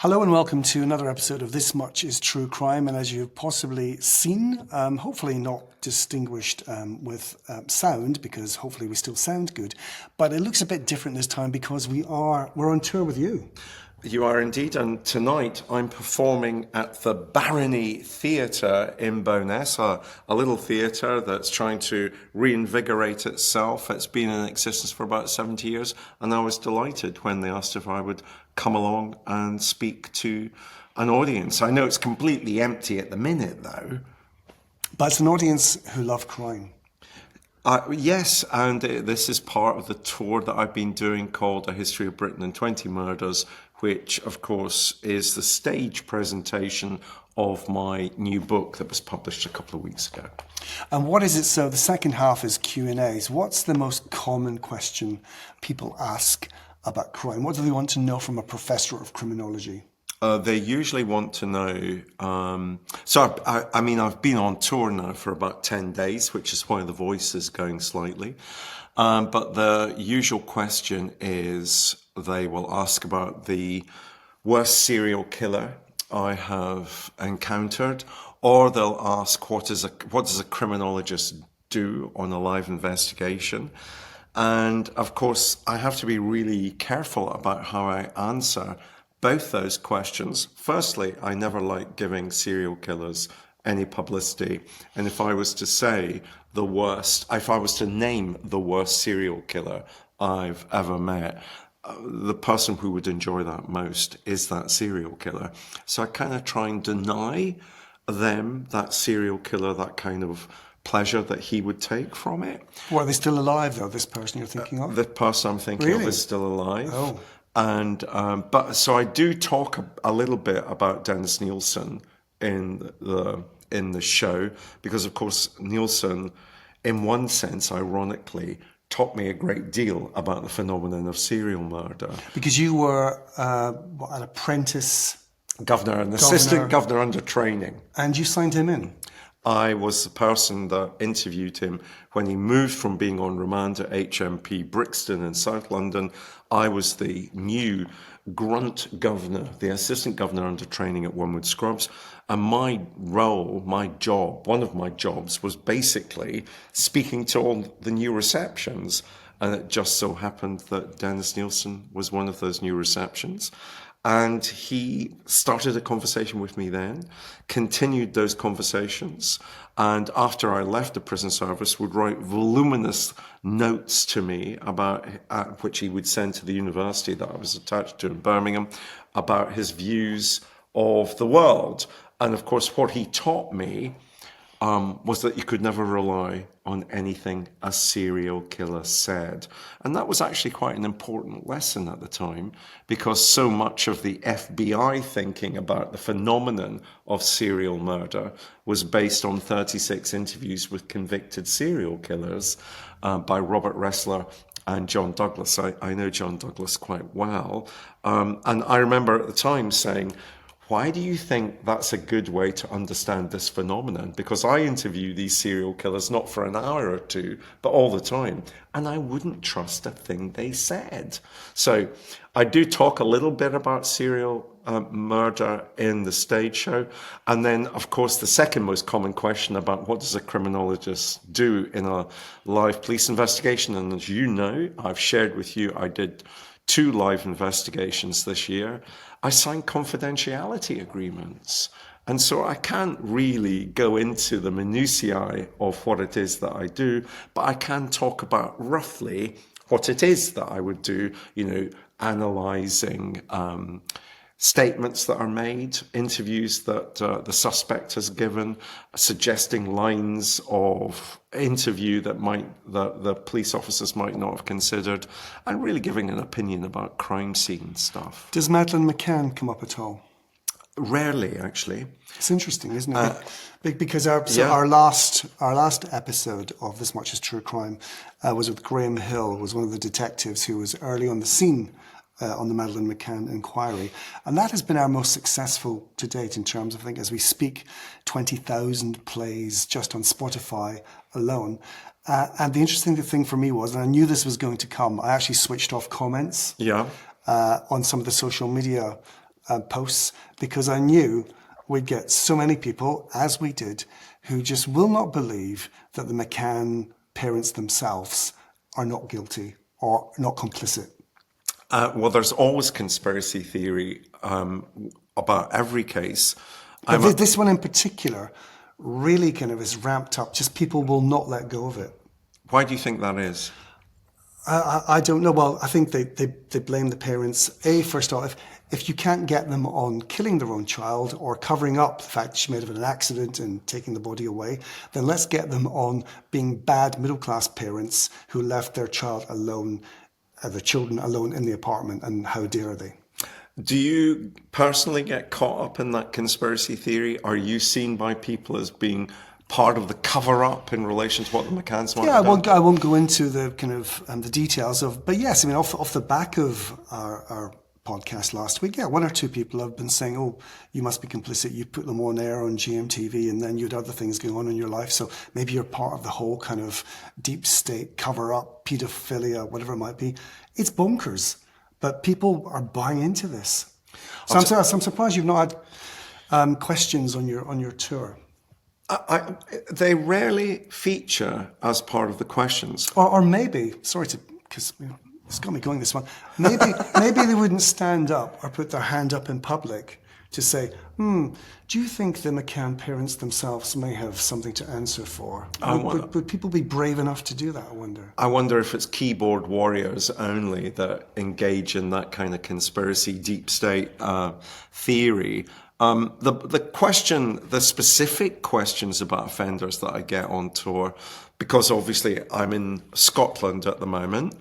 Hello and welcome to another episode of This Much is True Crime. And as you've possibly seen, hopefully not distinguished with sound, because hopefully we still sound good, but it looks a bit different this time because we're on tour with you. You are indeed, and tonight I'm performing at the Barony Theatre in Bowness, a little theatre that's trying to reinvigorate itself. It's been in existence for about 70 years, and I was delighted when they asked if I would come along and speak to an audience. I know it's completely empty at the minute, though. But it's an audience who love crime. Yes, and this is part of the tour that I've been doing called A History of Britain and 20 Murders, which, of course, is the stage presentation of my new book that was published a couple of weeks ago. And what is it? So the second half is Q&As. What's the most common question people ask about crime? What do they want to know from a professor of criminology? They usually want to know, I've been on tour now for about 10 days, which is why the voice is going slightly. But the usual question is they will ask about the worst serial killer I have encountered, or they'll ask what does a criminologist do on a live investigation. And of course, I have to be really careful about how I answer both those questions. Firstly, I never like giving serial killers any publicity. And if I was to name the worst serial killer I've ever met, the person who would enjoy that most is that serial killer. So I kind of try and deny them, that serial killer, that kind of pleasure that he would take from it. Well, are they still alive, though, this person you're thinking of? The person I'm thinking of is still alive. Oh. And so I do talk a little bit about Dennis Nielsen in the show, because of course Nielsen, in one sense, ironically, taught me a great deal about the phenomenon of serial murder. Because you were an apprentice governor, an assistant governor under training. And you signed him in? I was the person that interviewed him when he moved from being on remand at HMP Brixton in South London. I was the new grunt governor, the assistant governor under training at Wormwood Scrubs. And my role, one of my jobs was basically speaking to all the new receptions. And it just so happened that Dennis Nielsen was one of those new receptions. And he started a conversation with me then, continued those conversations, and after I left the prison service would write voluminous notes to me about which he would send to the university that I was attached to in Birmingham about his views of the world. And of course, what he taught me was that you could never rely on anything a serial killer said. And that was actually quite an important lesson at the time, because so much of the FBI thinking about the phenomenon of serial murder was based on 36 interviews with convicted serial killers by Robert Ressler and John Douglas. I know John Douglas quite well. And I remember at the time saying, why do you think that's a good way to understand this phenomenon? Because I interview these serial killers not for an hour or two, but all the time. And I wouldn't trust a thing they said. So I do talk a little bit about serial murder in the stage show. And then, of course, the second most common question about what does a criminologist do in a live police investigation? And as you know, I've shared with you, I did 2 live investigations this year. I signed confidentiality agreements. And so I can't really go into the minutiae of what it is that I do, but I can talk about roughly what it is that I would do, analysing statements that are made, interviews that the suspect has given, suggesting lines of interview that the police officers might not have considered, and really giving an opinion about crime scene stuff. Does Madeleine McCann come up at all? Rarely, actually. It's interesting, isn't it? Because our last episode of This Much is True Crime was with Graham Hill, was one of the detectives who was early on the scene on the Madeleine McCann inquiry. And that has been our most successful to date in terms of, I think, as we speak, 20,000 plays just on Spotify alone. And the interesting thing for me was, and I knew this was going to come, I actually switched off comments on some of the social media posts because I knew we'd get so many people, as we did, who just will not believe that the McCann parents themselves are not guilty or not complicit. Well, there's always conspiracy theory about every case. But this one in particular really kind of is ramped up. Just people will not let go of it. Why do you think that is? I don't know. Well, I think they blame the parents. First off, if you can't get them on killing their own child or covering up the fact that she may have had an accident and taking the body away, then let's get them on being bad middle-class parents who left their child alone, their children alone in the apartment, and how dare they? Do you personally get caught up in that conspiracy theory? Are you seen by people as being part of the cover-up in relation to what the McCanns might have done? I won't go into the kind of the details of, but yes, I mean, off the back of our podcast last week, one or two people have been saying, oh, you must be complicit, you put them on air on GMTV and then you had other things going on in your life, so maybe you're part of the whole kind of deep state cover-up, paedophilia, whatever it might be. It's bonkers, but people are buying into this. So I'm surprised you've not had questions on your tour. They rarely feature as part of the questions. Or maybe, sorry to, because it's got me going this one, maybe they wouldn't stand up or put their hand up in public to say, do you think the McCann parents themselves may have something to answer for? Would people be brave enough to do that, I wonder? I wonder if it's keyboard warriors only that engage in that kind of conspiracy deep state theory. The specific questions about offenders that I get on tour, because obviously I'm in Scotland at the moment,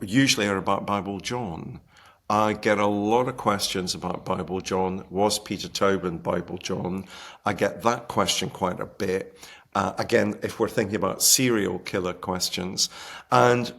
usually are about Bible John. I get a lot of questions about Bible John. Was Peter Tobin Bible John? I get that question quite a bit. Again, if we're thinking about serial killer questions. And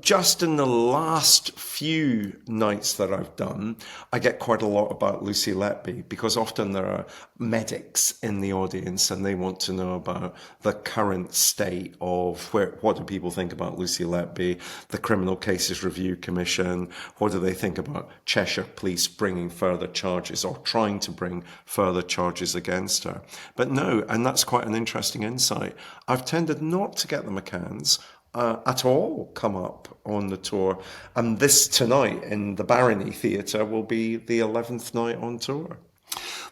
just in the last few nights that I've done, I get quite a lot about Lucy Letby, because often there are medics in the audience and they want to know about the current state of what do people think about Lucy Letby, the Criminal Cases Review Commission, what do they think about Cheshire Police bringing further charges or trying to bring further charges against her. But no, and that's quite an interesting insight. I've tended not to get the McCanns at all come up on the tour. And this tonight in the Barony Theatre will be the 11th night on tour.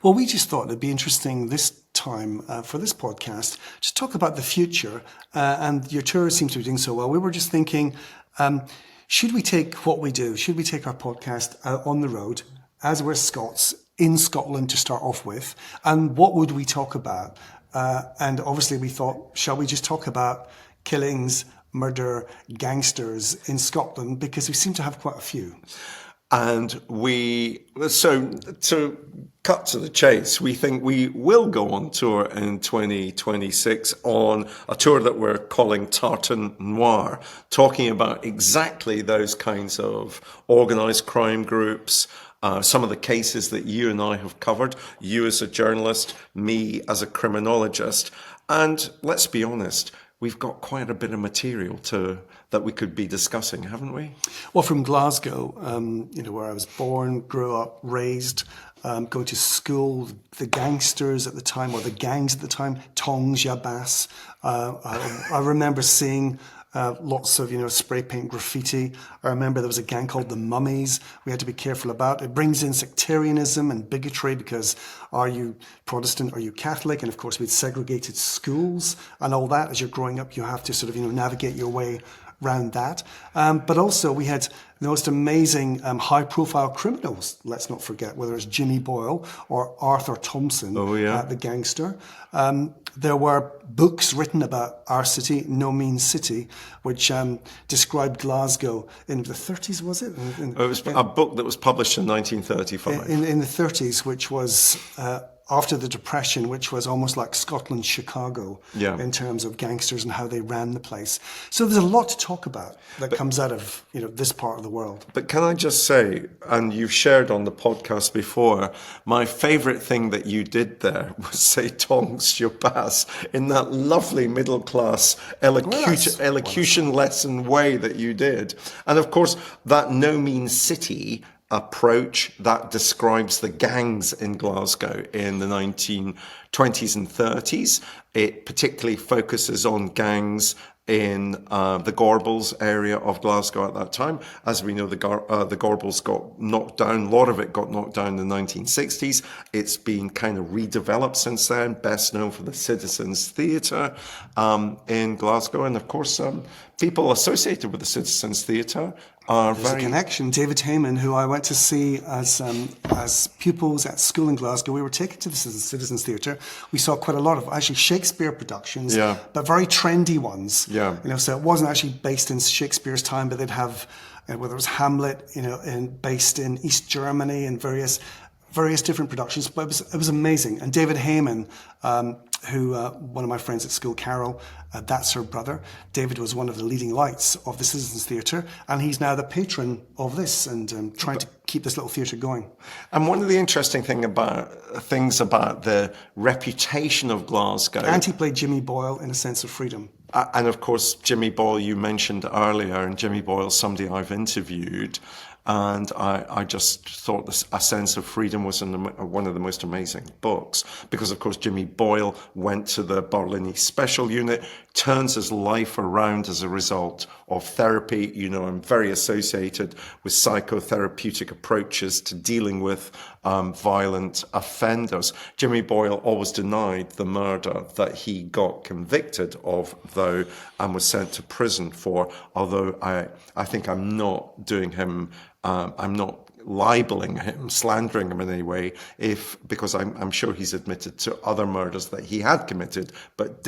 Well, we just thought it'd be interesting this time for this podcast to talk about the future. And your tour seems to be doing so well. We were just thinking, should we take what we do? Should we take our podcast on the road as we're Scots in Scotland to start off with? And what would we talk about? And obviously we thought, shall we just talk about killings, murder, gangsters in Scotland, because we seem to have quite a few. And so to cut to the chase, we think we will go on tour in 2026 on a tour that we're calling Tartan Noir, talking about exactly those kinds of organised crime groups, some of the cases that you and I have covered, you as a journalist, me as a criminologist. And let's be honest, we've got quite a bit of material that we could be discussing, haven't we? Well, from Glasgow, where I was born, grew up, raised, going to school, the gangsters at the time, or the gangs at the time, Tongs, Yabas. I remember seeing lots of, spray paint graffiti. I remember there was a gang called the Mummies we had to be careful about. It brings in sectarianism and bigotry because are you Protestant, are you Catholic? And of course, we'd segregated schools and all that. As you're growing up, you have to sort of, navigate your way around that. But also we had the most amazing high-profile criminals, let's not forget, whether it's Jimmy Boyle or Arthur Thompson, the gangster. There were books written about our city, No Mean City, which described Glasgow in the 30s, was it? It was a book that was published in 1935. In the 30s, which was after the Depression, which was almost like Scotland's Chicago in terms of gangsters and how they ran the place. So there's a lot to talk about that comes out of this part of the world. But can I just say, and you've shared on the podcast before, my favourite thing that you did there was say Tongs Yabas in that lovely middle-class elocution lesson way that you did. And of course, that No Mean City approach that describes the gangs in Glasgow in the 1920s and 30s. It particularly focuses on gangs in the Gorbals area of Glasgow at that time. As we know, the Gorbals got knocked down. A lot of it got knocked down in the 1960s. It's been kind of redeveloped since then, best known for the Citizens Theatre in Glasgow. And of course, people associated with the Citizens Theatre are There's a connection. David Heyman, who I went to see as pupils at school in Glasgow, we were taken to the Citizens Theatre. We saw quite a lot of actually Shakespeare productions, but very trendy ones. Yeah. So it wasn't actually based in Shakespeare's time, but they'd have whether it was Hamlet, based in East Germany and various different productions. But it was amazing. And David Heyman, who one of my friends at school, Carol, that's her brother. David was one of the leading lights of the Citizens Theatre, and he's now the patron of this and trying to keep this little theatre going. And one of the interesting things about the reputation of Glasgow... And he played Jimmy Boyle in A Sense of Freedom. And of course, Jimmy Boyle, you mentioned earlier, and Jimmy Boyle's somebody I've interviewed. And I just thought A Sense of Freedom was one of the most amazing books because, of course, Jimmy Boyle went to the Barlinnie Special Unit, turns his life around as a result of therapy. I'm very associated with psychotherapeutic approaches to dealing with violent offenders. Jimmy Boyle always denied the murder that he got convicted of, though, and was sent to prison for, although I think I'm not doing him... I'm not libeling him, slandering him in any way, because I'm sure he's admitted to other murders that he had committed, but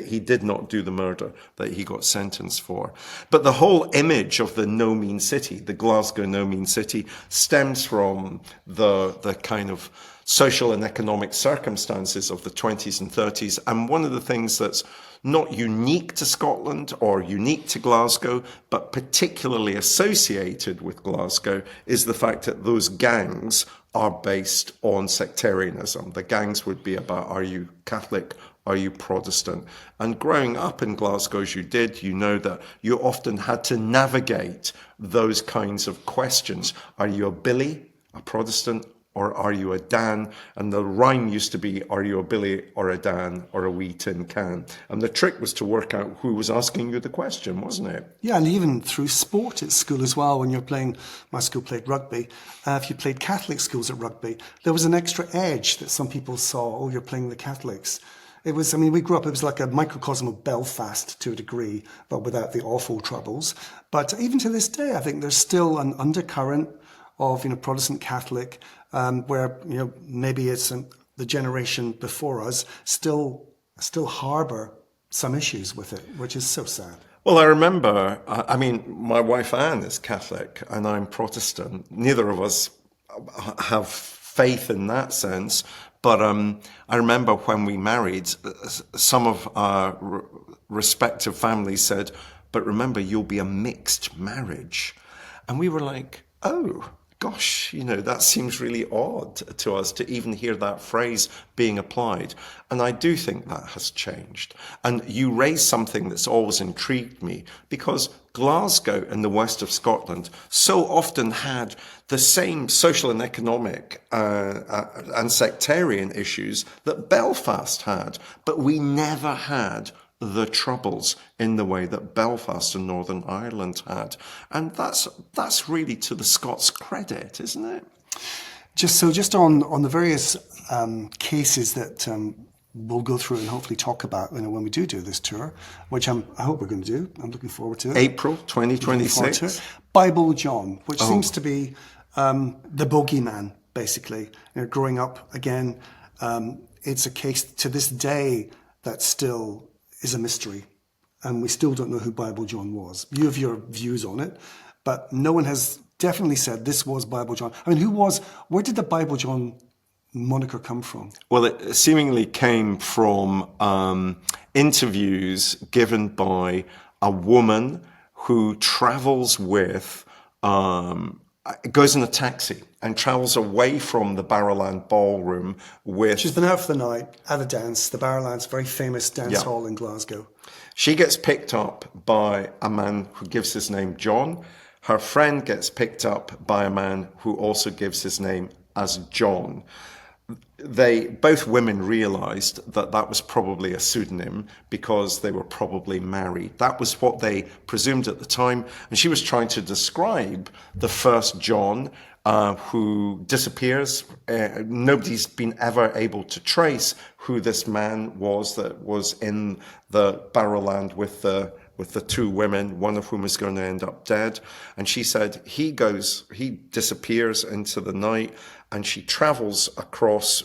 he did not do the murder that he got sentenced for. But the whole image of the no mean city, the Glasgow no mean city, stems from the kind of social and economic circumstances of the 20s and 30s. And one of the things that's not unique to Scotland or unique to Glasgow, but particularly associated with Glasgow, is the fact that those gangs are based on sectarianism. The gangs would be about, are you Catholic, are you Protestant? And growing up in Glasgow as you did, you know that you often had to navigate those kinds of questions. Are you a Billy, a Protestant, or are you a Dan? And the rhyme used to be, are you a Billy or a Dan or a wee tin can? And the trick was to work out who was asking you the question, wasn't it? Yeah, and even through sport at school as well, when you're playing, my school played rugby, if you played Catholic schools at rugby, there was an extra edge that some people saw, oh, you're playing the Catholics. It was, we grew up, it was like a microcosm of Belfast to a degree, but without the awful troubles. But even to this day, I think there's still an undercurrent of, Protestant Catholic, where, maybe it's the generation before us still harbour some issues with it, which is so sad. Well, I remember, my wife Anne is Catholic and I'm Protestant. Neither of us have faith in that sense. But I remember when we married, some of our respective families said, but remember, you'll be a mixed marriage. And we were like, oh, gosh, that seems really odd to us to even hear that phrase being applied. And I do think that has changed. And you raise something that's always intrigued me, because Glasgow in the west of Scotland so often had the same social and economic and sectarian issues that Belfast had, but we never had the Troubles in the way that Belfast and Northern Ireland had. And that's really to the Scots' credit, isn't it? Just on the various cases that we'll go through and hopefully talk about when we do this tour, which I hope we're going to do. I'm looking forward to it. April 2026. Bible John, which seems to be the bogeyman, basically. Growing up, again, it's a case to this day that still is a mystery, and we still don't know who Bible John was. You have your views on it, but no one has definitely said this was Bible John. Where did the Bible John moniker come from? Well, it seemingly came from interviews given by a woman who travels with, goes in a taxi and travels away from the Barrowland Ballroom with... She's been out for the night at a dance. The Barrowland's a very famous dance hall in Glasgow. She gets picked up by a man who gives his name John. Her friend gets picked up by a man who also gives his name as John. Both women realized that that was probably a pseudonym because they were probably married. That was what they presumed at the time. And she was trying to describe the first John, who disappears. Nobody's been ever able to trace who this man was that was in the Barrowland with the two women, one of whom is going to end up dead. And she said he disappears into the night, and she travels across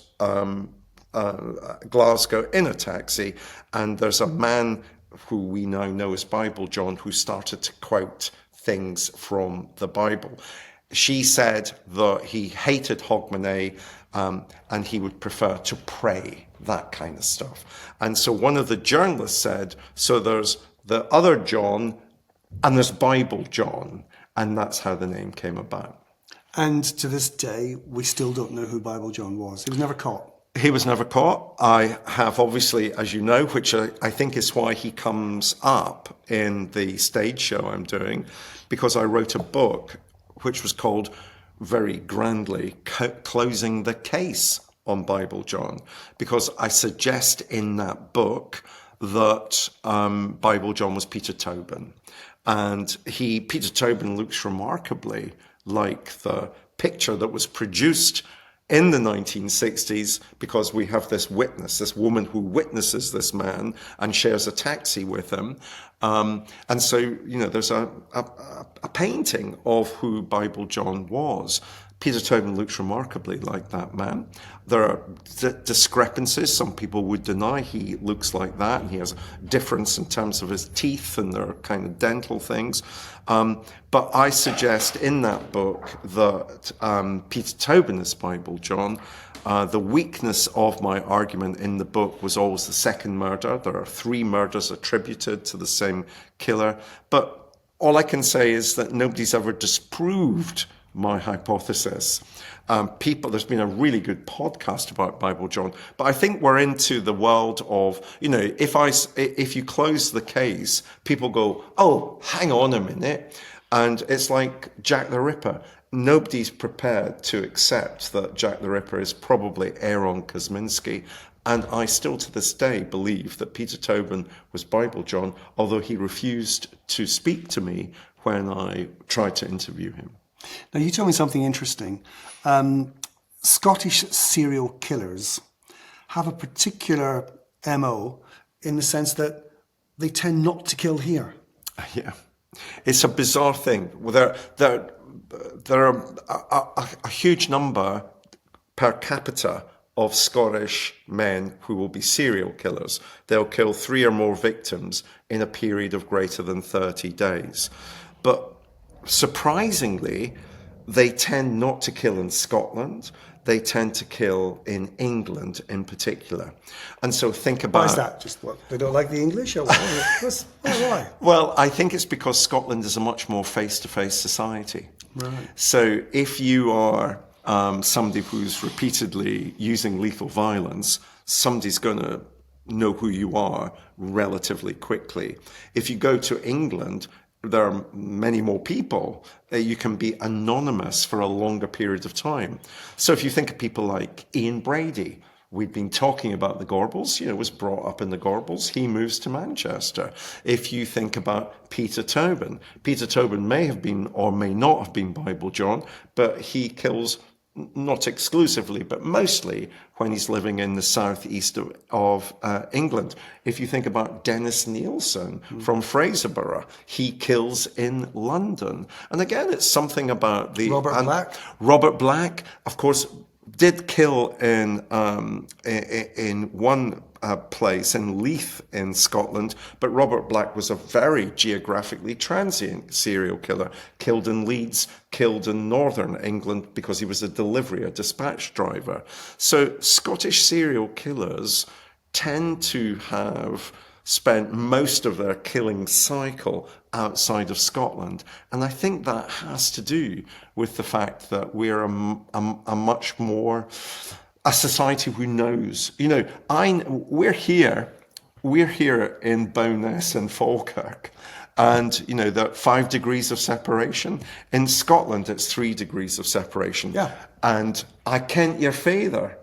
Glasgow in a taxi, and there's a man who we now know as Bible John who started to quote things from the Bible. She said that he hated Hogmanay, and he would prefer to pray, that kind of stuff. And so one of the journalists said, so there's the other John and there's Bible John, and that's how the name came about. And to this day, we still don't know who Bible John was. He was never caught. He was never caught. I have obviously, as you know, which I think is why he comes up in the stage show I'm doing, because I wrote a book which was called, very grandly, Closing the Case on Bible John, because I suggest in that book that Bible John was Peter Tobin. And Peter Tobin looks remarkably like the picture that was produced in the 1960s, because we have this woman who witnesses this man and shares a taxi with him. And so, there's a painting of who Bible John was. Peter Tobin looks remarkably like that man. There are discrepancies. Some people would deny he looks like that. And he has a difference in terms of his teeth, and there are kind of dental things. But I suggest in that book that Peter Tobin is Bible John. The weakness of my argument in the book was always the second murder. There are 3 murders attributed to the same killer. But all I can say is that nobody's ever disproved my hypothesis. There's been a really good podcast about Bible John, but I think we're into the world of, if you close the case, people go, oh, hang on a minute. And it's like Jack the Ripper. Nobody's prepared to accept that Jack the Ripper is probably Aaron Kosminski. And I still to this day believe that Peter Tobin was Bible John, although he refused to speak to me when I tried to interview him. Now, you told me something interesting. Scottish serial killers have a particular MO in the sense that they tend not to kill here. Yeah, it's a bizarre thing. There are a huge number per capita of Scottish men who will be serial killers. They'll kill 3 or more victims in a period of greater than 30 days. But surprisingly, they tend not to kill in Scotland. They tend to kill in England in particular. And so think about... Why is that? Just what? They don't like the English? Or why? Well, I think it's because Scotland is a much more face-to-face society. Right. So if you are somebody who's repeatedly using lethal violence, somebody's going to know who you are relatively quickly. If you go to England, there are many more people. You can be anonymous for a longer period of time. So if you think of people like Ian Brady, we've been talking about the Gorbals, was brought up in the Gorbals. He moves to Manchester. If you think about Peter Tobin may have been or may not have been Bible John, but he kills not exclusively, but mostly when he's living in the southeast of England. If you think about Dennis Nielsen from Fraserburgh, he kills in London. And again, it's something about the... Robert Black, of course, did kill in one place in Leith in Scotland, but Robert Black was a very geographically transient serial killer, killed in Leeds, killed in northern England because he was a dispatch driver. So Scottish serial killers tend to have spent most of their killing cycle outside of Scotland. And I think that has to do with the fact that we're a much more... a society who knows, we're here in Bowness and Falkirk, And, you know, the 5 degrees of separation. In Scotland, it's 3 degrees of separation. Yeah. And I kent your father.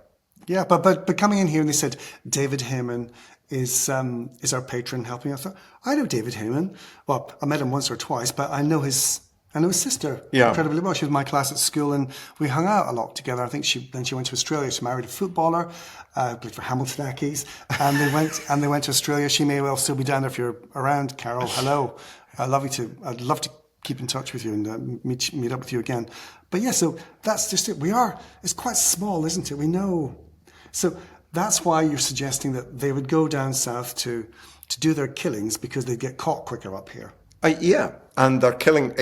Yeah, but coming in here and they said David Heyman is our patron helping us. I know David Heyman. Well, I met him once or twice, but I know his sister incredibly well. She was in my class at school, and we hung out a lot together. I think she went to Australia. She married a footballer, played for Hamilton Accies, and they went to Australia. She may well still be down there if you're around, Carol. Hello, I'd love to keep in touch with you and meet up with you again. But yeah, so that's just it. It's quite small, isn't it? We know. So that's why you're suggesting that they would go down south to do their killings because they'd get caught quicker up here. Yeah, and they're killing.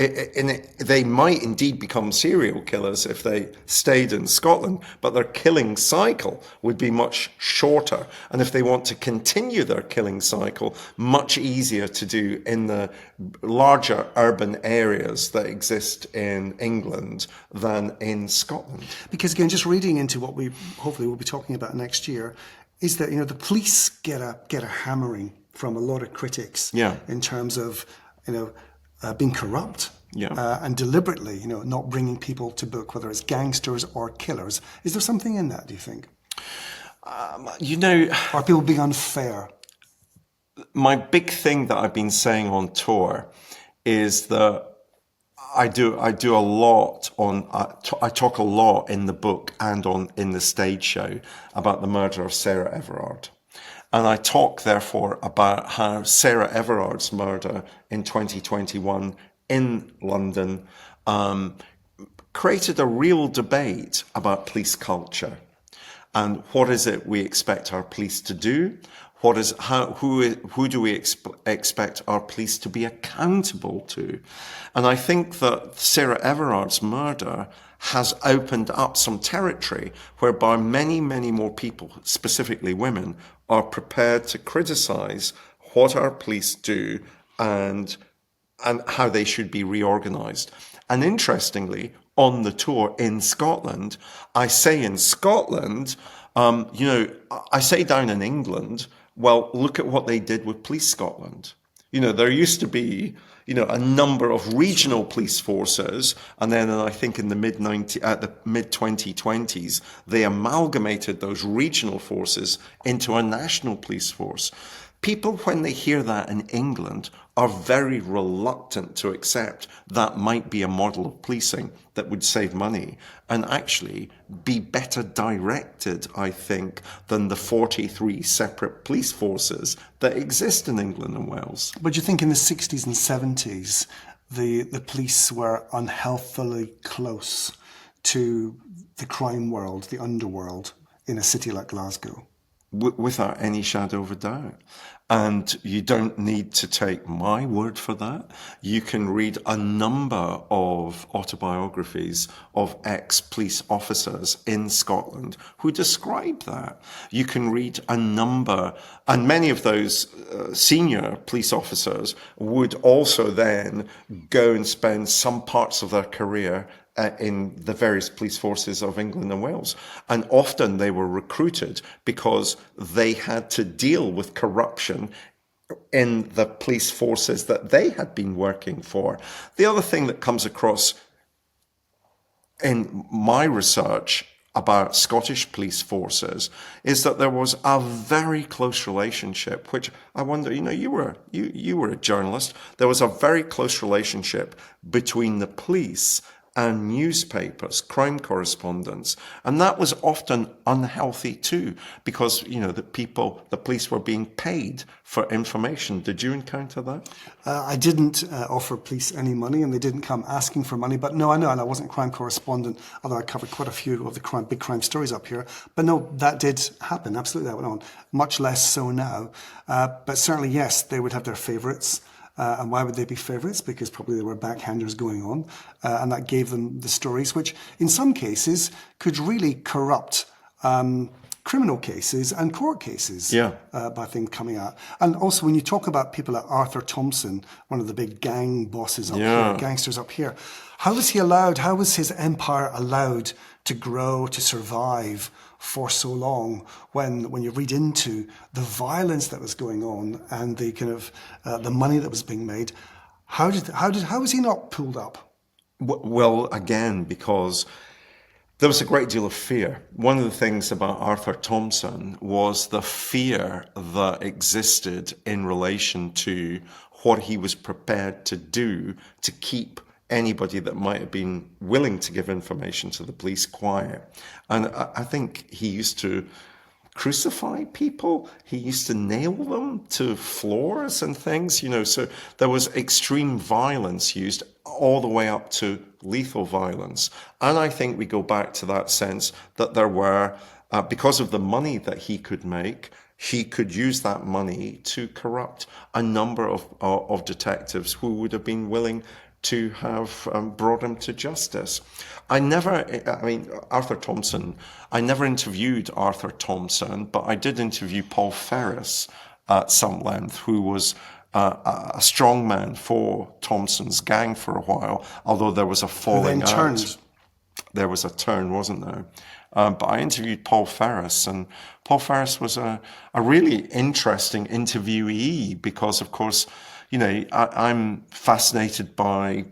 They might indeed become serial killers if they stayed in Scotland, but their killing cycle would be much shorter. And if they want to continue their killing cycle, much easier to do in the larger urban areas that exist in England than in Scotland. Because again, just reading into what we hopefully will be talking about next year, is that the police get a hammering from a lot of critics. In terms of being corrupt and deliberately, not bringing people to book, whether it's gangsters or killers. Is there something in that, do you think? Are people being unfair? My big thing that I've been saying on tour is that I talk a lot in the book and in the stage show about the murder of Sarah Everard. And I talk, therefore, about how Sarah Everard's murder in 2021 in London created a real debate about police culture. And what is it we expect our police to do? Who do we expect our police to be accountable to? And I think that Sarah Everard's murder has opened up some territory whereby many, many more people, specifically women, are prepared to criticize what our police do and how they should be reorganized. And interestingly, on the tour in Scotland, I say in Scotland, I say down in England, well, look at what they did with Police Scotland. There used to be, a number of regional police forces, and then I think in the mid-2020s, they amalgamated those regional forces into a national police force. People, when they hear that in England, are very reluctant to accept that might be a model of policing that would save money and actually be better directed, I think, than the 43 separate police forces that exist in England and Wales. But do you think in the 60s and 70s, the police were unhealthily close to the crime world, the underworld, in a city like Glasgow? Without any shadow of a doubt. And you don't need to take my word for that. You can read a number of autobiographies of ex-police officers in Scotland who describe that. You can read a number, and many of those senior police officers would also then go and spend some parts of their career in the various police forces of England and Wales. And often they were recruited because they had to deal with corruption in the police forces that they had been working for. The other thing that comes across in my research about Scottish police forces is that there was a very close relationship, which I wonder, you were a journalist. There was a very close relationship between the police and newspapers, crime correspondents. And that was often unhealthy too, because, the police were being paid for information. Did you encounter that? I didn't offer police any money, and they didn't come asking for money. But no, I know, and I wasn't a crime correspondent, although I covered quite a few of the big crime stories up here. But no, that did happen. Absolutely, that went on. Much less so now. But certainly, yes, they would have their favourites. And why would they be favourites? Because probably there were backhanders going on, and that gave them the stories, which in some cases could really corrupt criminal cases and court cases by things coming out. And also when you talk about people like Arthur Thompson, one of the big gang bosses up here, gangsters up here, how was his empire allowed to grow, to survive for so long when you read into the violence that was going on and the kind of the money that was being made? How was he not pulled up? Well, again, because there was a great deal of fear. One of the things about Arthur Thompson was the fear that existed in relation to what he was prepared to do to keep anybody that might have been willing to give information to the police quiet. And I think he used to crucify people. He used to nail them to floors and things, so there was extreme violence used all the way up to lethal violence. And I think we go back to that sense that there were, because of the money that he could make, he could use that money to corrupt a number of detectives who would have been willing to have brought him to justice. Arthur Thompson, I never interviewed Arthur Thompson, but I did interview Paul Ferris at some length, who was a strong man for Thompson's gang for a while, although there was a falling out. Turned. There was a turn, wasn't there? But I interviewed Paul Ferris, and Paul Ferris was a really interesting interviewee because, of course, I'm fascinated by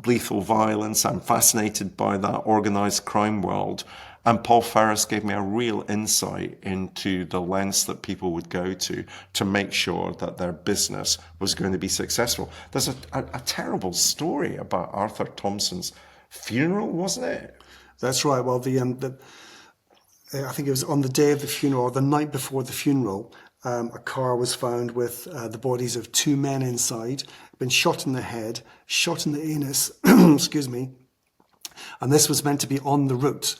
lethal violence. I'm fascinated by that organized crime world. And Paul Ferris gave me a real insight into the lengths that people would go to make sure that their business was going to be successful. There's a terrible story about Arthur Thompson's funeral, wasn't it? That's right. Well, I think it was on the day of the funeral, or the night before the funeral, a car was found with the bodies of two men inside, been shot in the head, shot in the anus, excuse me. And this was meant to be on the route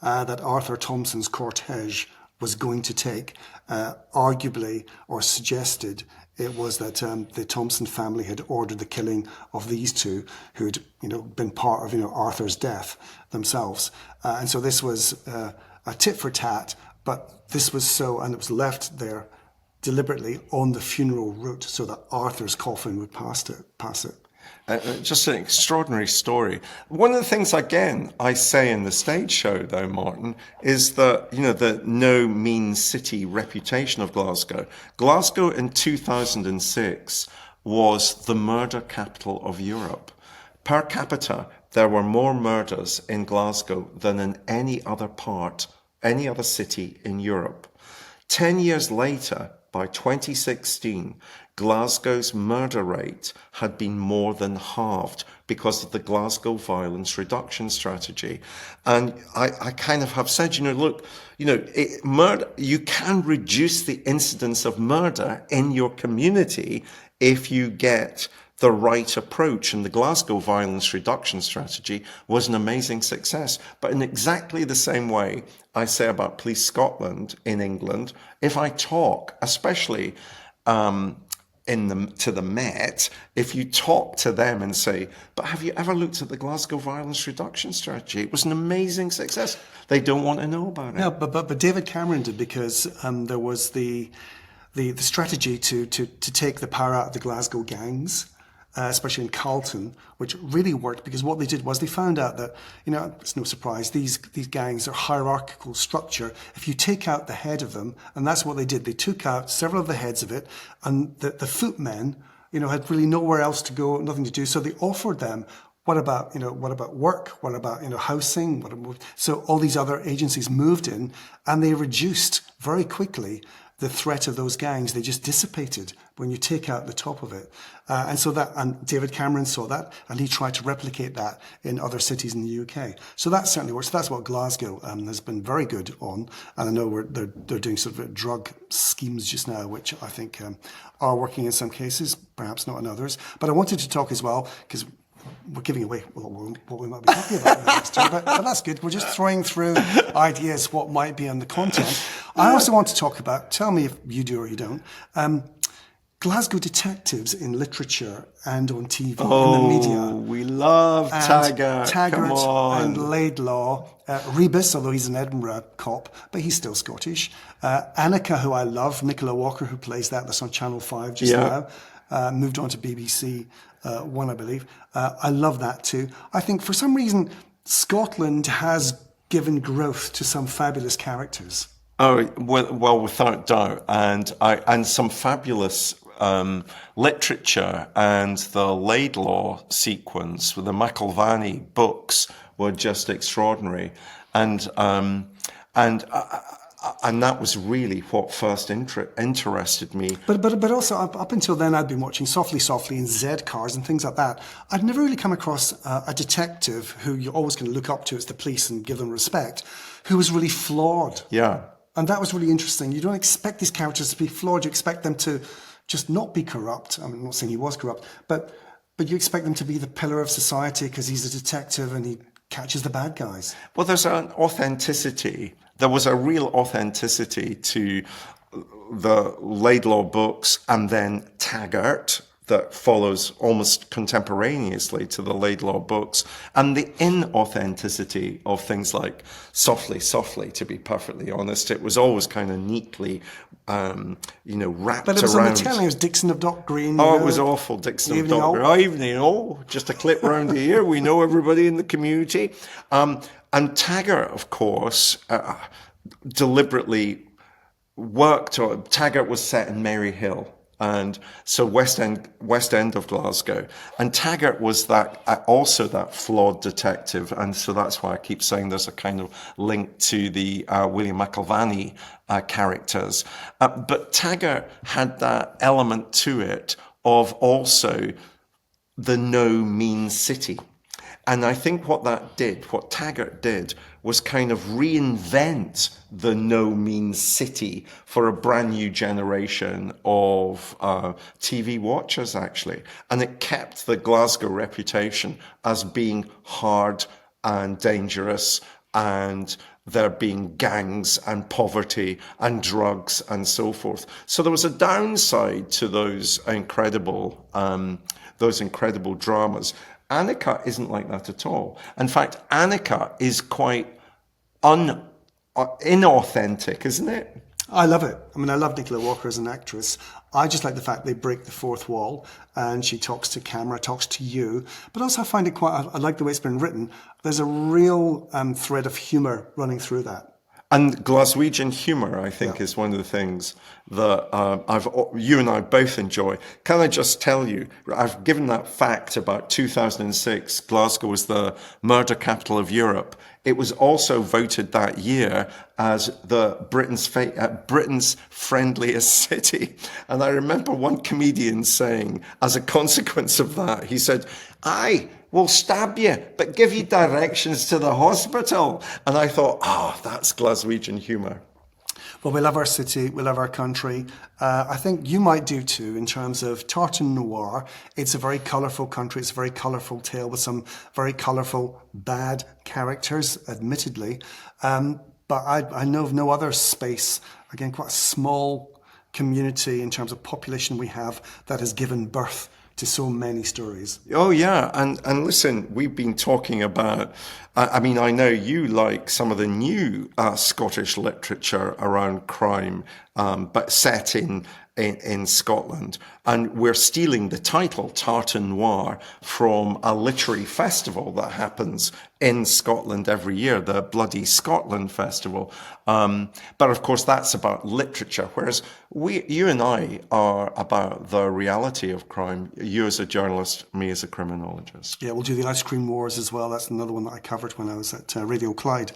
that Arthur Thompson's cortege was going to take. Arguably, or suggested, it was that the Thompson family had ordered the killing of these two who'd been part of Arthur's death themselves. And so this was a tit for tat, but this was so, and it was left there deliberately on the funeral route so that Arthur's coffin would pass it. Just an extraordinary story. One of the things, again, I say in the stage show, though, Martin, is that, the no mean city reputation of Glasgow. Glasgow in 2006 was the murder capital of Europe. Per capita, there were more murders in Glasgow than in any other city in Europe. 10 years later, by 2016, Glasgow's murder rate had been more than halved because of the Glasgow violence reduction strategy. And I kind of have said, murder, you can reduce the incidence of murder in your community if you get the right approach. And the Glasgow violence reduction strategy was an amazing success. But in exactly the same way I say about Police Scotland in England, if I talk, especially to the Met, if you talk to them and say, but have you ever looked at the Glasgow violence reduction strategy? It was an amazing success. They don't want to know about it. No, but David Cameron did, because there was the strategy to take the power out of the Glasgow gangs, especially in Carlton, which really worked, because what they did was they found out that, it's no surprise, these gangs are hierarchical structure. If you take out the head of them, and that's what they did, they took out several of the heads of it, and the footmen, had really nowhere else to go, nothing to do, so they offered them, what about work? What about, housing? So all these other agencies moved in, and they reduced very quickly the threat of those gangs. They just dissipated when you take out the top of it. And David Cameron saw that, and he tried to replicate that in other cities in the UK. So that certainly works. So that's what Glasgow has been very good on. And I know they're doing sort of drug schemes just now, which I think are working in some cases, perhaps not in others. But I wanted to talk as well, because we're giving away what we might be talking about in the next two, but that's good. We're just throwing through ideas what might be on the content. I also want to talk about, tell me if you do or you don't, Glasgow detectives in literature and on TV, in the media. We love Taggart. Come on. And Laidlaw. Rebus, although he's an Edinburgh cop, but he's still Scottish. Annika, who I love, Nicola Walker, who plays that's on Channel 5 just now. Moved on to BBC One, I believe. I love that too. I think for some reason Scotland has given growth to some fabulous characters. Oh well, without doubt, and some fabulous literature, and the Laidlaw sequence with the McIlvanney books were just extraordinary, and that was really what first interested me. But also up until then, I'd been watching Softly Softly and Z Cars and things like that. I'd never really come across a detective who you're always going to look up to as the police and give them respect, who was really flawed. Yeah. And that was really interesting. You don't expect these characters to be flawed. You expect them to just not be corrupt. I'm not saying he was corrupt, but you expect them to be the pillar of society because he's a detective and he catches the bad guys. Well, there's an authenticity. There was a real authenticity to the Laidlaw books, and then Taggart, that follows almost contemporaneously to the Laidlaw books, and the inauthenticity of things like Softly, Softly, to be perfectly honest. It was always kind of neatly, wrapped around. But it was on the telly. It was Dixon of Dock Green. It was awful, Dixon of Dock Green. Oh, evening, just a clip round the ear. We know everybody in the community. And Taggart, of course, deliberately worked on. Taggart was set in Mary Hill, and so West End of Glasgow. And Taggart was also that flawed detective, and so that's why I keep saying there's a kind of link to the William McIlvanney characters. But Taggart had that element to it of also the no mean city. And I think what Taggart did, was kind of reinvent the no means city for a brand new generation of TV watchers, actually. And it kept the Glasgow reputation as being hard and dangerous, and there being gangs and poverty and drugs and so forth. So there was a downside to those incredible dramas. Annika isn't like that at all. In fact, Annika is quite inauthentic, isn't it? I love it. I mean, I love Nicola Walker as an actress. I just like the fact they break the fourth wall and she talks to camera, talks to you. But also I find it I like the way it's been written. There's a real thread of humour running through that. And Glaswegian humour, I think, is one of the things that you and I both enjoy. Can I just tell you, I've given that fact about 2006, Glasgow was the murder capital of Europe. It was also voted that year as Britain's friendliest city. And I remember one comedian saying, as a consequence of that, he said, "Aye, we'll stab you, but give you directions to the hospital." And I thought, that's Glaswegian humour. Well, we love our city, we love our country. I think you might do too in terms of Tartan Noir. It's a very colourful country, it's a very colourful tale with some very colourful bad characters, admittedly. But I know of no other space, again, quite a small community in terms of population we have that has given birth to so many stories. Oh, yeah. And listen, we've been talking about, I know you like some of the new Scottish literature around crime, but set in Scotland. And we're stealing the title, Tartan Noir, from a literary festival that happens in Scotland every year, the Bloody Scotland Festival. But of course, that's about literature, whereas you and I are about the reality of crime. You as a journalist, me as a criminologist. Yeah, we'll do the Ice Cream Wars as well. That's another one that I covered when I was at Radio Clyde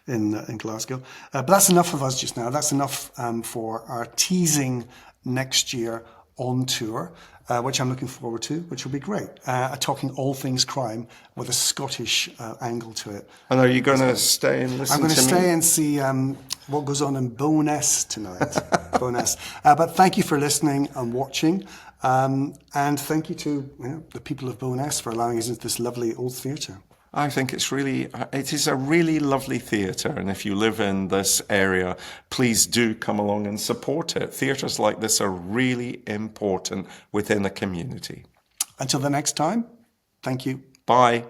in Glasgow. But that's enough of us just now. That's enough for our teasing next year on tour, which I'm looking forward to, which will be great. Talking all things crime with a Scottish angle to it. And are you going to stay and listen to me? I'm going to stay and see what goes on in Bo'ness tonight. Bo'ness. But thank you for listening and watching. And thank you to the people of Bo'ness for allowing us into this lovely old theatre. I think it is a really lovely theatre, and if you live in this area, please do come along and support it. Theatres like this are really important within a community. Until the next time, thank you. Bye.